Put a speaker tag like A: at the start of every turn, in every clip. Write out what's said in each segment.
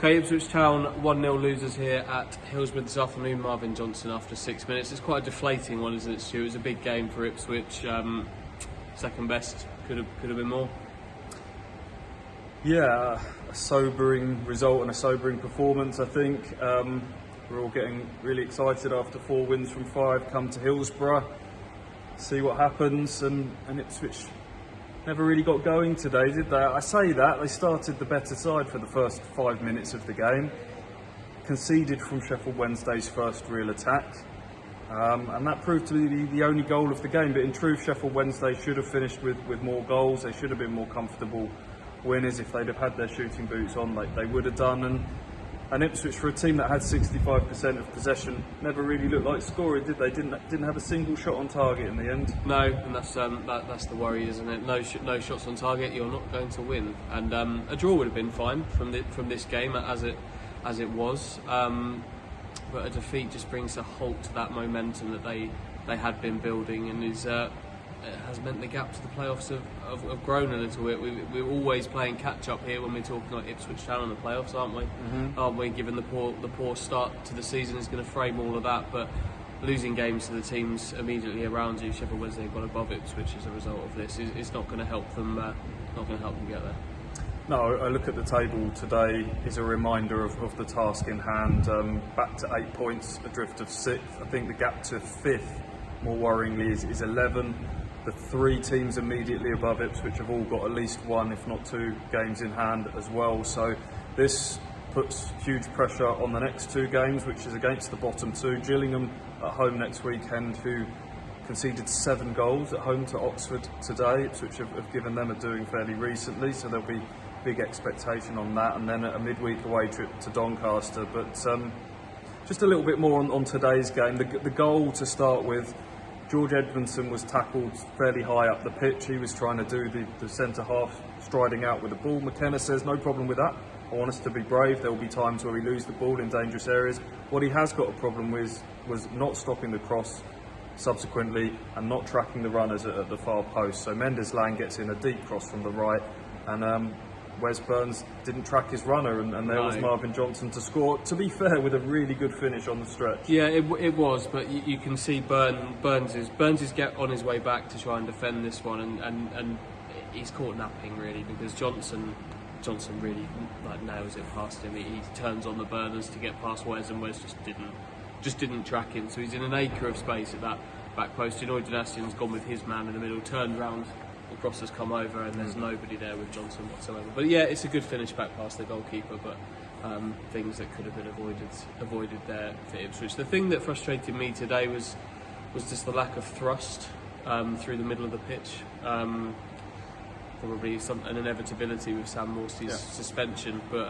A: Okay, Ipswich Town 1-0 losers here at Hillsborough this afternoon. Marvin Johnson after 6 minutes. It's quite a deflating one, isn't it, Stu? It was a big game for Ipswich. Second best, could have been more.
B: Yeah, a sobering result and a sobering performance, I think. We're all getting really excited after 4 wins from 5. Come to Hillsborough, see what happens, and Ipswich never really got going today, did they? I say that, they started the better side for the first 5 minutes of the game, conceded from Sheffield Wednesday's first real attack, and that proved to be the only goal of the game. But in truth, Sheffield Wednesday should have finished with more goals. They should have been more comfortable winners. If they'd have had their shooting boots on, like they would have done. And Ipswich, for a team that had 65% of possession, never really looked like scoring, did they? Didn't have a single shot on target in the end.
A: No, and that's the worry, isn't it? No shots on target, you're not going to win. And a draw would have been fine from this game as it was. But a defeat just brings a halt to that momentum that they had been building, and has meant the gap to the playoffs have grown a little bit. We're always playing catch up here when we're talking like Ipswich Town in the playoffs, aren't we? Mm-hmm. Aren't we? Given the poor start to the season is going to frame all of that, but losing games to the teams immediately around you, Sheffield Wednesday got above Ipswich as a result of this. It's not going to help them. Not going to help them get there.
B: No, I look at the table today is a reminder of the task in hand. Back to 8 points, adrift of 6th. I think the gap to 5th, more worryingly, is 11. The 3 teams immediately above Ipswich have all got at least 1, if not 2, games in hand as well. So this puts huge pressure on the next 2 games, which is against the bottom 2. Gillingham at home next weekend, who conceded 7 goals at home to Oxford today. Ipswich have given them a doing fairly recently, so there'll be big expectation on that. And then a midweek away trip to Doncaster. But just a little bit more on today's game. The goal to start with, George Edmondson was tackled fairly high up the pitch. He was trying to do the centre half striding out with the ball. McKenna says no problem with that. I want us to be brave. There will be times where we lose the ball in dangerous areas. What he has got a problem with was not stopping the cross subsequently and not tracking the runners at the far post. So Mendes-Lang gets in a deep cross from the right, and Wes Burns didn't track his runner, and there was Marvin Johnson to score. To be fair, with a really good finish on the stretch.
A: Yeah, it was, but you can see Burns is get on his way back to try and defend this one, and he's caught napping really, because Johnson really nails it past him. He turns on the burners to get past Wes, and Wes just didn't track him. So he's in an acre of space at that back post. Inoy Dynastian's gone with his man in the middle, turned round. The cross has come over, and there's nobody there with Johnson whatsoever. But yeah, it's a good finish back past the goalkeeper, but things that could have been avoided there for Ipswich. The thing that frustrated me today was just the lack of thrust through the middle of the pitch. Probably an inevitability with Sam Morsey's suspension, but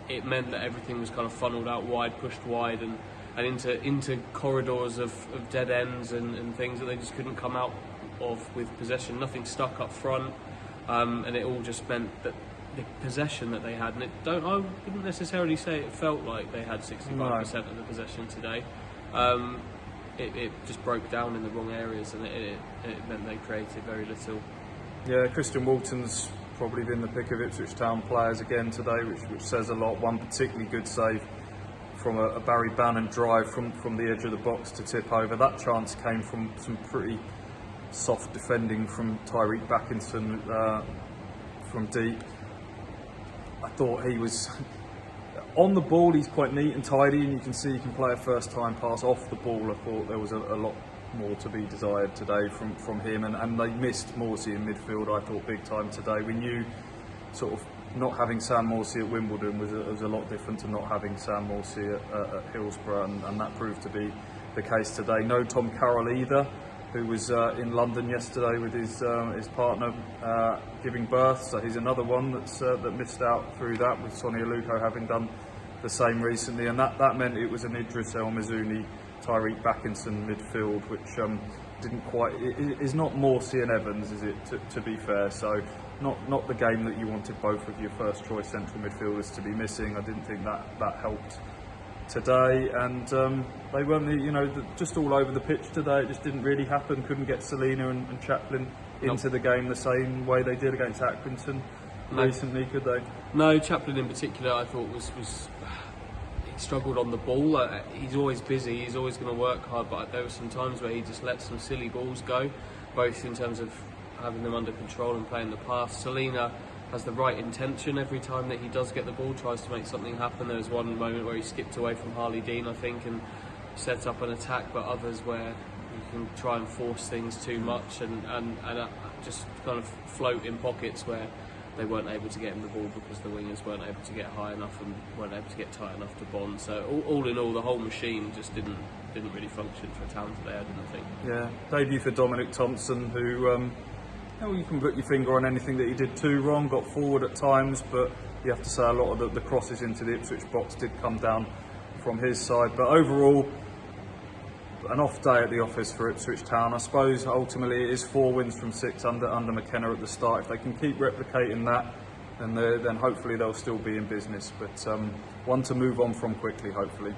A: it meant that everything was kind of funneled out wide, pushed wide, and into corridors of dead ends and things that they just couldn't come out of with possession. Nothing stuck up front, and it all just meant that the possession that they had, and I wouldn't necessarily say it felt like they had 65% of the possession today. It just broke down in the wrong areas, and it meant they created very little.
B: Yeah, Christian Walton's probably been the pick of Ipswich Town players again today, which says a lot. One particularly good save from a Barry Bannon drive from the edge of the box to tip over. That chance came from some pretty soft defending from Tyreek Backinson from deep. I thought he was on the ball. He's quite neat and tidy, and you can see he can play a first time pass off the ball. I thought there was a lot more to be desired today from him, and they missed Morsey in midfield, I thought, big time today. We knew sort of not having Sam Morsey at Wimbledon was a lot different to not having Sam Morsey at Hillsborough, and that proved to be the case today. No Tom Carroll either, who was in London yesterday with his partner giving birth, so he's another one that missed out through that, with Sonny Aluko having done the same recently, and that meant it was an Idris El Mizuni, Tyreek Backinson midfield, which didn't quite. It is not Morsey and Evans, is it? To be fair, so not the game that you wanted both of your first choice central midfielders to be missing. I didn't think that helped today, and they weren't, just all over the pitch today. It just didn't really happen. Couldn't get Selina and Chaplin into the game the same way they did against Atkinson. recently, could they?
A: No, Chaplin in particular, I thought was he struggled on the ball. He's always busy. He's always going to work hard, but there were some times where he just let some silly balls go, both in terms of having them under control and playing the pass. Selina has the right intention every time that he does get the ball, tries to make something happen. There was one moment where he skipped away from Harley Dean, I think, and set up an attack, but others where you can try and force things too much and just kind of float in pockets where they weren't able to get him the ball because the wingers weren't able to get high enough and weren't able to get tight enough to bond. So all in all, the whole machine just didn't really function for Town today, I didn't think.
B: Yeah, debut for Dominic Thompson, who you can put your finger on anything that he did too wrong, got forward at times, but you have to say a lot of the crosses into the Ipswich box did come down from his side. But overall, an off day at the office for Ipswich Town. I suppose ultimately it is 4 wins from 6 under McKenna at the start. If they can keep replicating that, then hopefully they'll still be in business. But one to move on from quickly, hopefully.